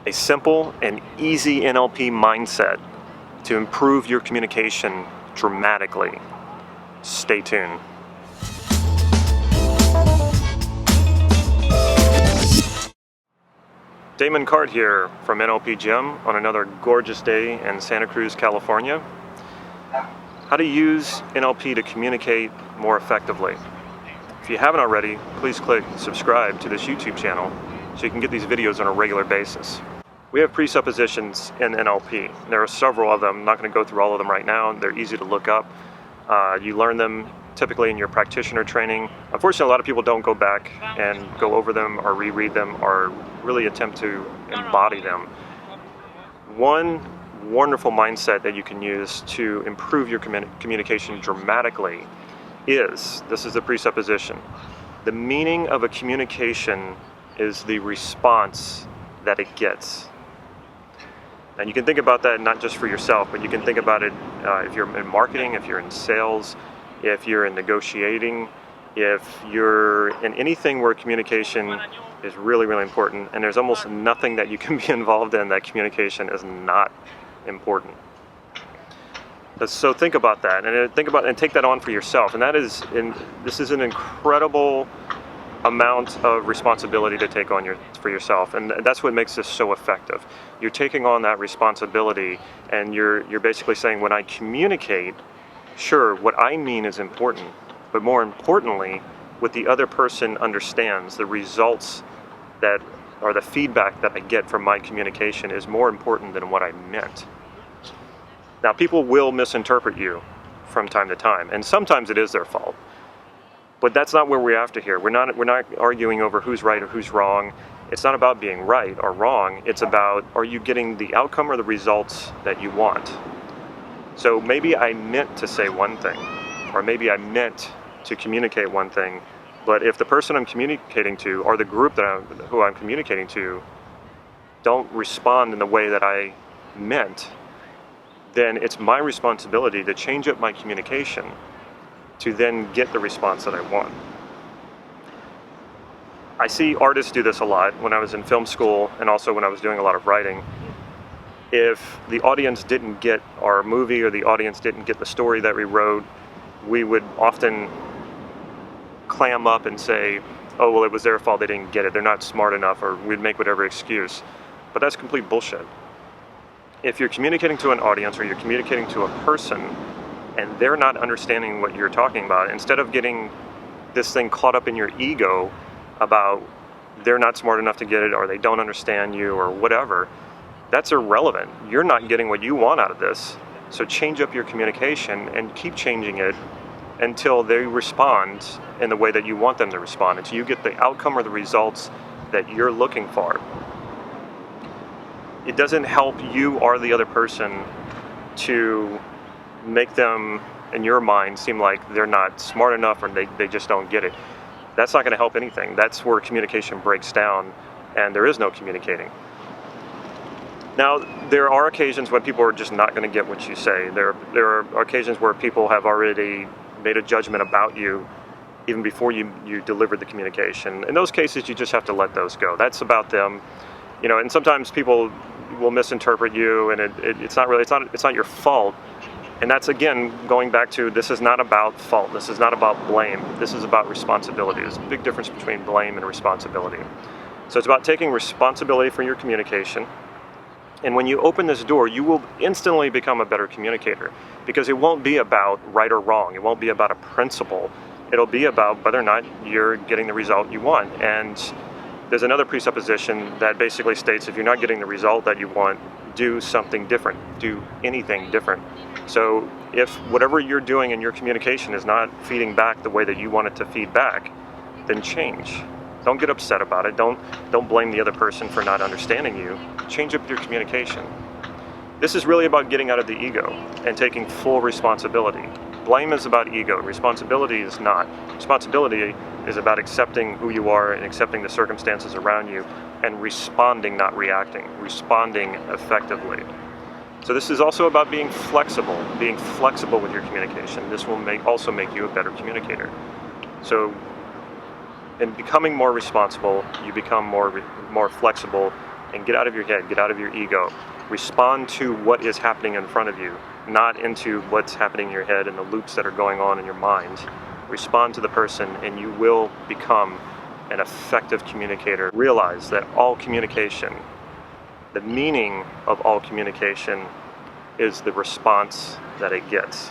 A simple and easy NLP mindset to improve your communication dramatically. Stay tuned. Damon Cart here from NLP Gym on another gorgeous day in Santa Cruz, California. How to use NLP to communicate more effectively. If you haven't already, please click subscribe to this YouTube channel so you can get these videos on a regular basis. We have presuppositions in NLP. There are several of them. I'm not going to go through all of them right now. They're easy to look up. You learn them typically in your practitioner training. Unfortunately, a lot of people don't go back and go over them or reread them or really attempt to embody them. One wonderful mindset that you can use to improve your communication dramatically is, this is the presupposition, the meaning of a communication is the response that it gets. And you can think about that not just for yourself, but you can think about it if you're in marketing, if you're in sales, if you're in negotiating, if you're in anything where communication is really, really important, and there's almost nothing that you can be involved in that communication is not important. So think about that, and take that on for yourself. And this is an incredible amount of responsibility to take on for yourself, and that's what makes this so effective. You're taking on that responsibility, and you're basically saying, when I communicate, sure, what I mean is important, but more importantly, what the other person understands, the results that or the feedback that I get from my communication is more important than what I meant. Now, people will misinterpret you from time to time, and sometimes it is their fault. But that's not where we're after here. We're not arguing over who's right or who's wrong. It's not about being right or wrong. It's about, are you getting the outcome or the results that you want? So maybe I meant to say one thing, or maybe I meant to communicate one thing, but if the person I'm communicating to or the group who I'm communicating to don't respond in the way that I meant, then it's my responsibility to change up my communication to then get the response that I want. I see artists do this a lot when I was in film school and also when I was doing a lot of writing. If the audience didn't get our movie or the audience didn't get the story that we wrote, we would often clam up and say, oh, well, it was their fault, they didn't get it, they're not smart enough, or we'd make whatever excuse. But that's complete bullshit. If you're communicating to an audience or you're communicating to a person and they're not understanding what you're talking about, instead of getting this thing caught up in your ego about they're not smart enough to get it or they don't understand you or whatever, that's irrelevant. You're not getting what you want out of this. So change up your communication and keep changing it until they respond in the way that you want them to respond, until you get the outcome or the results that you're looking for. It doesn't help you or the other person to make them, in your mind, seem like they're not smart enough or they just don't get it. That's not going to help anything. That's where communication breaks down and there is no communicating. Now, there are occasions when people are just not going to get what you say. There are occasions where people have already made a judgment about you even before you delivered the communication. In those cases, you just have to let those go. That's about them. And sometimes people will misinterpret you, and it's not your fault. And that's, again, going back to, this is not about fault. This is not about blame. This is about responsibility. There's a big difference between blame and responsibility. So it's about taking responsibility for your communication. And when you open this door, you will instantly become a better communicator, because it won't be about right or wrong. It won't be about a principle. It'll be about whether or not you're getting the result you want. And there's another presupposition that basically states, if you're not getting the result that you want, do something different. Do anything different. So if whatever you're doing in your communication is not feeding back the way that you want it to feed back, then change. Don't get upset about it. Don't blame the other person for not understanding you. Change up your communication. This is really about getting out of the ego and taking full responsibility. Blame is about ego. Responsibility is not. Responsibility is about accepting who you are and accepting the circumstances around you and responding, not reacting. Responding effectively. So this is also about being flexible with your communication. This will also make you a better communicator. So in becoming more responsible, you become more flexible, and get out of your head, get out of your ego. Respond to what is happening in front of you, not into what's happening in your head and the loops that are going on in your mind. Respond to the person and you will become an effective communicator. Realize that all communication, the meaning of all communication is the response that it gets.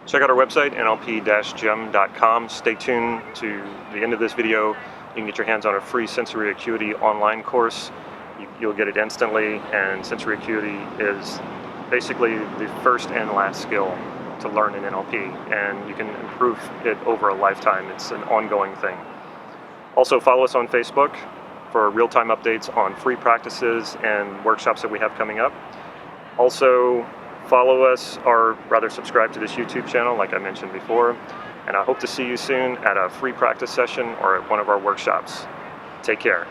Check out our website, nlp-gym.com. Stay tuned to the end of this video. You can get your hands on a free sensory acuity online course. You'll get it instantly, and sensory acuity is basically the first and last skill to learn in NLP, and you can improve it over a lifetime. It's an ongoing thing. Also, follow us on Facebook for real-time updates on free practices and workshops that we have coming up. Also, follow us, or rather subscribe to this YouTube channel like I mentioned before, and I hope to see you soon at a free practice session or at one of our workshops. Take care.